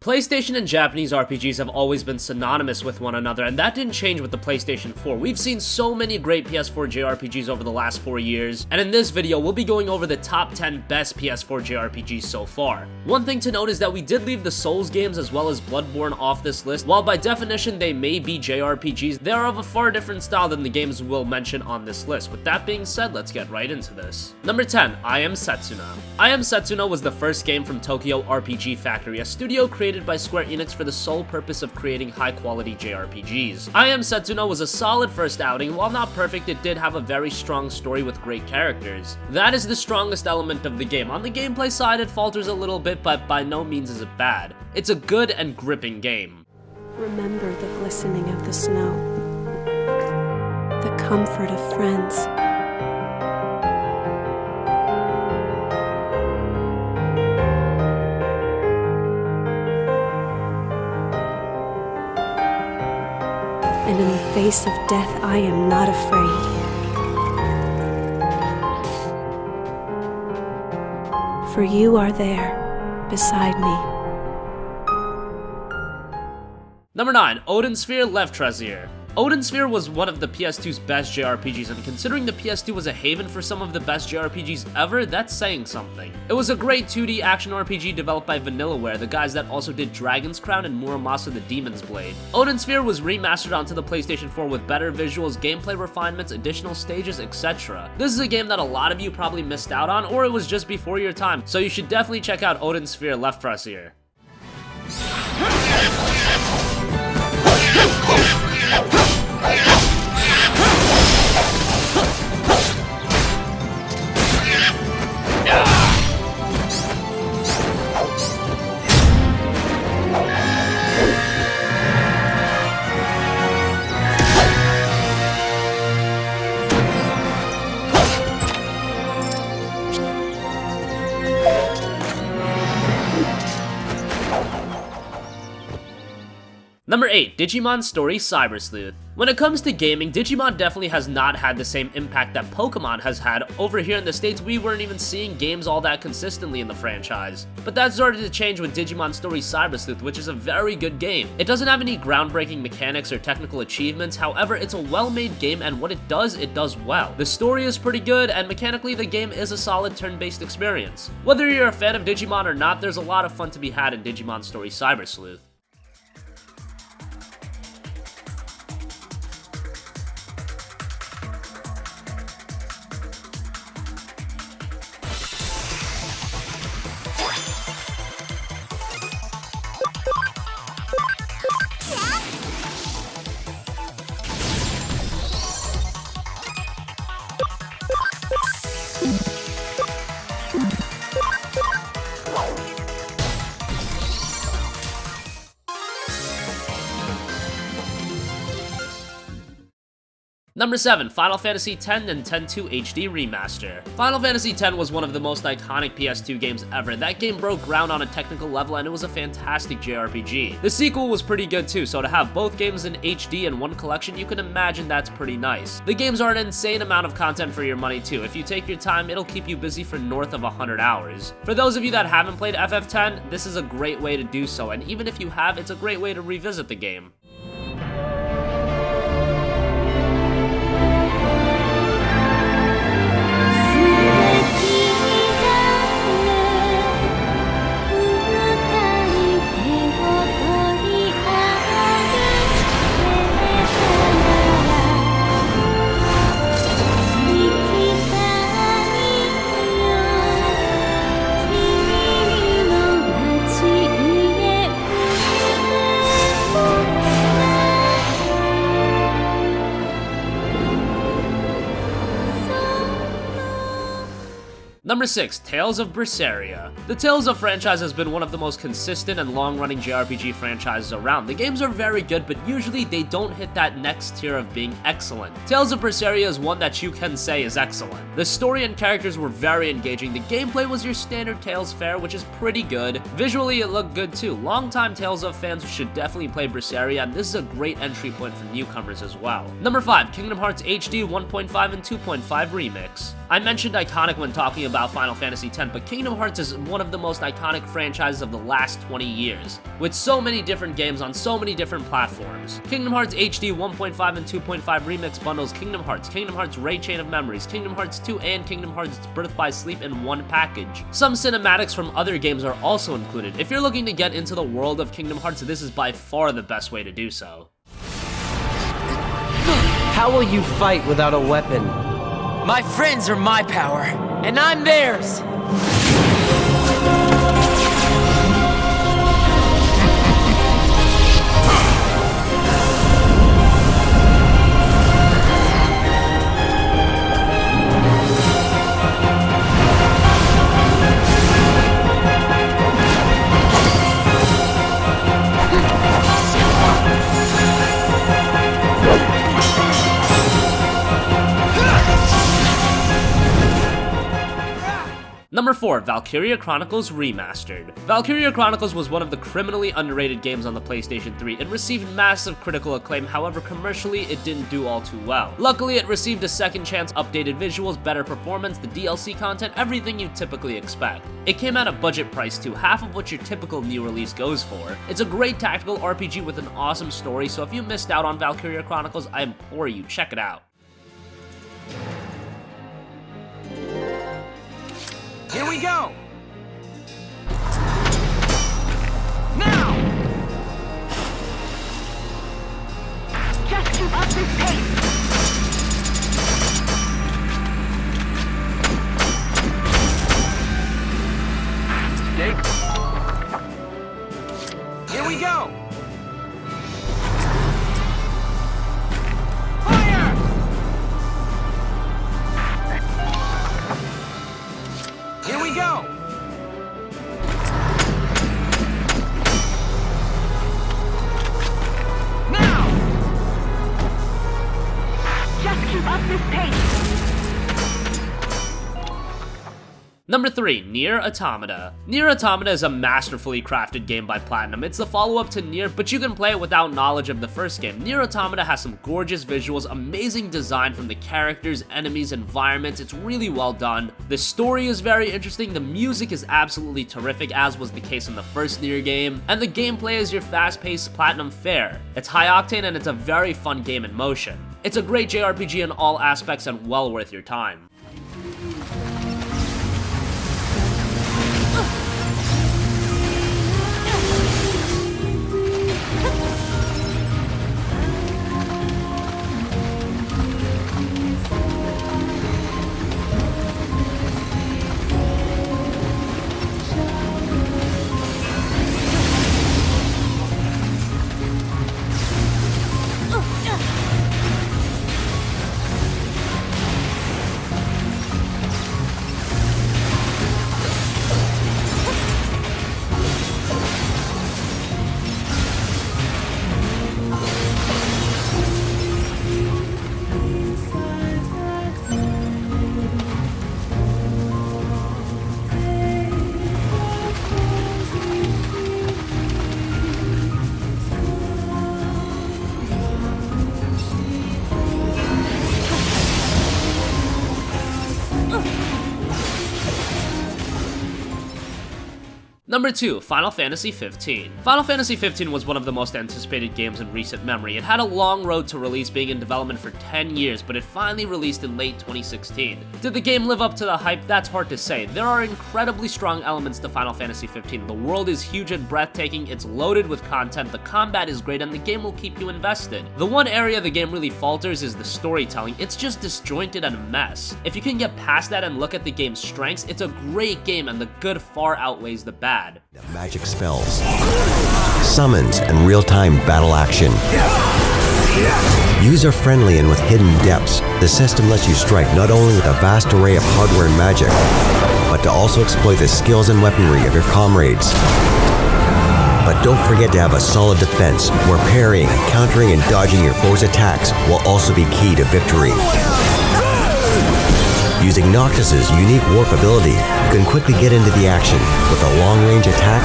PlayStation and Japanese RPGs have always been synonymous with one another, and that didn't change with the PlayStation 4. We've seen so many great PS4 JRPGs over the last 4 years, and in this video, we'll be going over the top 10 best PS4 JRPGs so far. One thing to note is that we did leave the Souls games as well as Bloodborne off this list. While by definition they may be JRPGs, they are of a far different style than the games we'll mention on this list. With that being said, let's get right into this. Number 10, I Am Setsuna. I Am Setsuna was the first game from Tokyo RPG Factory, a studio created by Square Enix for the sole purpose of creating high-quality JRPGs. I Am Setsuna was a solid first outing. While not perfect, it did have a very strong story with great characters. That is the strongest element of the game. On the gameplay side, it falters a little bit, but by no means is it bad. It's a good and gripping game. Remember the glistening of the snow, the comfort of friends. And in the face of death, I am not afraid. For you are there, beside me. Number 9, Odin Sphere Leifthrasir. Odin Sphere was one of the PS2's best JRPGs, and considering the PS2 was a haven for some of the best JRPGs ever, that's saying something. It was a great 2D action RPG developed by Vanillaware, the guys that also did Dragon's Crown and Muramasa the Demon's Blade. Odin Sphere was remastered onto the PlayStation 4 with better visuals, gameplay refinements, additional stages, etc. This is a game that a lot of you probably missed out on, or it was just before your time, so you should definitely check out Odin Sphere Leifthrasir. Number 8, Digimon Story Cyber Sleuth. When it comes to gaming, Digimon definitely has not had the same impact that Pokemon has had. Over here in the States, we weren't even seeing games all that consistently in the franchise. But that started to change with Digimon Story Cyber Sleuth, which is a very good game. It doesn't have any groundbreaking mechanics or technical achievements, however, it's a well-made game, and what it does well. The story is pretty good, and mechanically the game is a solid turn-based experience. Whether you're a fan of Digimon or not, there's a lot of fun to be had in Digimon Story Cyber Sleuth. Number 7, Final Fantasy X and X-2 HD Remaster. Final Fantasy X was one of the most iconic PS2 games ever. That game broke ground on a technical level, and it was a fantastic JRPG. The sequel was pretty good too, so to have both games in HD in one collection, you can imagine that's pretty nice. The games are an insane amount of content for your money too. If you take your time, it'll keep you busy for north of 100 hours. For those of you that haven't played FF10, this is a great way to do so, and even if you have, it's a great way to revisit the game. Number 6, Tales of Berseria. The Tales of franchise has been one of the most consistent and long-running JRPG franchises around. The games are very good, but usually they don't hit that next tier of being excellent. Tales of Berseria is one that you can say is excellent. The story and characters were very engaging. The gameplay was your standard Tales fare, which is pretty good. Visually, it looked good too. Longtime Tales of fans should definitely play Berseria, and this is a great entry point for newcomers as well. Number 5, Kingdom Hearts HD 1.5 and 2.5 Remix. I mentioned iconic when talking about Final Fantasy X, but Kingdom Hearts is one of the most iconic franchises of the last 20 years, with so many different games on so many different platforms. Kingdom Hearts HD 1.5 and 2.5 remix bundles Kingdom Hearts Raid Chain of Memories, Kingdom Hearts 2, and Kingdom Hearts Birth by Sleep in one package. Some cinematics from other games are also included. If you're looking to get into the world of Kingdom Hearts, this is by far the best way to do so. How will you fight without a weapon? My friends are my power, and I'm theirs! Number 4, Valkyria Chronicles Remastered. Valkyria Chronicles was one of the criminally underrated games on the PlayStation 3. It received massive critical acclaim, however commercially it didn't do all too well. Luckily, it received a second chance, updated visuals, better performance, the DLC content, everything you typically expect. It came at a budget price too, half of what your typical new release goes for. It's a great tactical RPG with an awesome story, so if you missed out on Valkyria Chronicles, I implore you, check it out. Here we go! Now! Just keep up this pace! Dig. Here we go! Here we go! Now! Just keep up this pace! Number 3, NieR Automata. NieR Automata is a masterfully crafted game by Platinum. It's the follow-up to NieR, but you can play it without knowledge of the first game. NieR Automata has some gorgeous visuals, amazing design from the characters, enemies, environments. It's really well done. The story is very interesting, the music is absolutely terrific, as was the case in the first NieR game, and the gameplay is your fast-paced Platinum fare. It's high-octane and it's a very fun game in motion. It's a great JRPG in all aspects and well worth your time. Number 2, Final Fantasy 15. Final Fantasy 15 was one of the most anticipated games in recent memory. It had a long road to release, being in development for 10 years, but it finally released in late 2016. Did the game live up to the hype? That's hard to say. There are incredibly strong elements to Final Fantasy 15. The world is huge and breathtaking, it's loaded with content, the combat is great, and the game will keep you invested. The one area the game really falters is the storytelling. It's just disjointed and a mess. If you can get past that and look at the game's strengths, it's a great game and the good far outweighs the bad. Magic spells, summons, and real-time battle action. User-friendly and with hidden depths, the system lets you strike not only with a vast array of hardware and magic, but to also exploit the skills and weaponry of your comrades. But don't forget to have a solid defense, where parrying, countering, and dodging your foes' attacks will also be key to victory. Using Noctis's unique warp ability, you can quickly get into the action with a long-range attack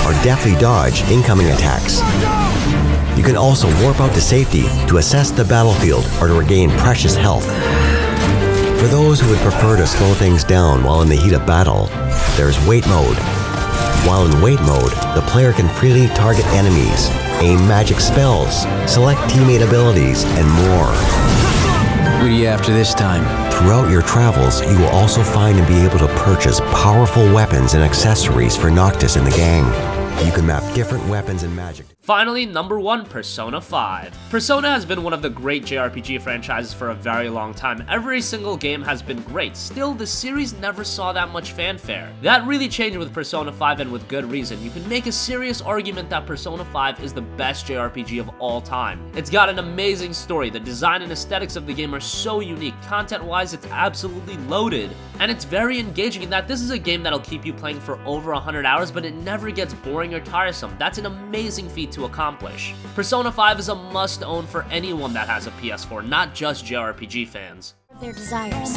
or deftly dodge incoming attacks. You can also warp out to safety to assess the battlefield or to regain precious health. For those who would prefer to slow things down while in the heat of battle, there's Wait Mode. While in Wait Mode, the player can freely target enemies, aim magic spells, select teammate abilities, and more. What are you after this time? Throughout your travels, you will also find and be able to purchase powerful weapons and accessories for Noctis and the gang. You can map different weapons and magic. Finally, number 1, Persona 5. Persona has been one of the great JRPG franchises for a very long time. Every single game has been great. Still, the series never saw that much fanfare. That really changed with Persona 5, and with good reason. You can make a serious argument that Persona 5 is the best JRPG of all time. It's got an amazing story. The design and aesthetics of the game are so unique. Content-wise, it's absolutely loaded. And it's very engaging in that this is a game that'll keep you playing for over 100 hours, but it never gets boring or tiresome. That's an amazing feat to accomplish. Persona 5 is a must-own for anyone that has a PS4, not just JRPG fans. Their desires.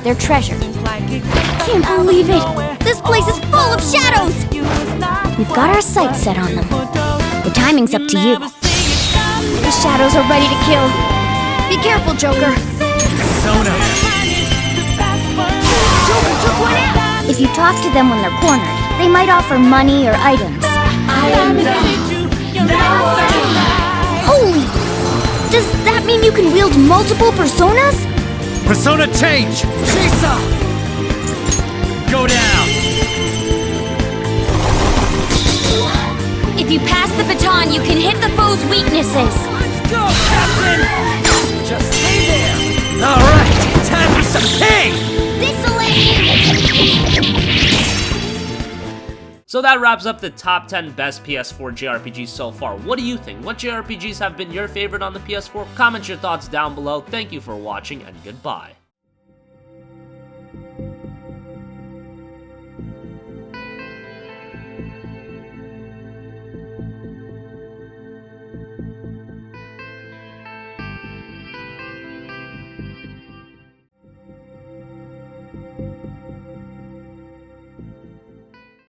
Their treasure. Can't believe it! This place is full of shadows! We've got our sights set on them. The timing's up to you. The shadows are ready to kill. Be careful, Joker. If you talk to them when they're cornered, they might offer money or items. Holy! Does that mean you can wield multiple personas? Persona change! Shisa! Go down! If you pass the baton, you can hit the foe's weaknesses. Let's go, Captain! Just stay there! Alright, time for some ping! So that wraps up the top 10 best PS4 JRPGs so far. What do you think? What JRPGs have been your favorite on the PS4? Comment your thoughts down below. Thank you for watching, and goodbye.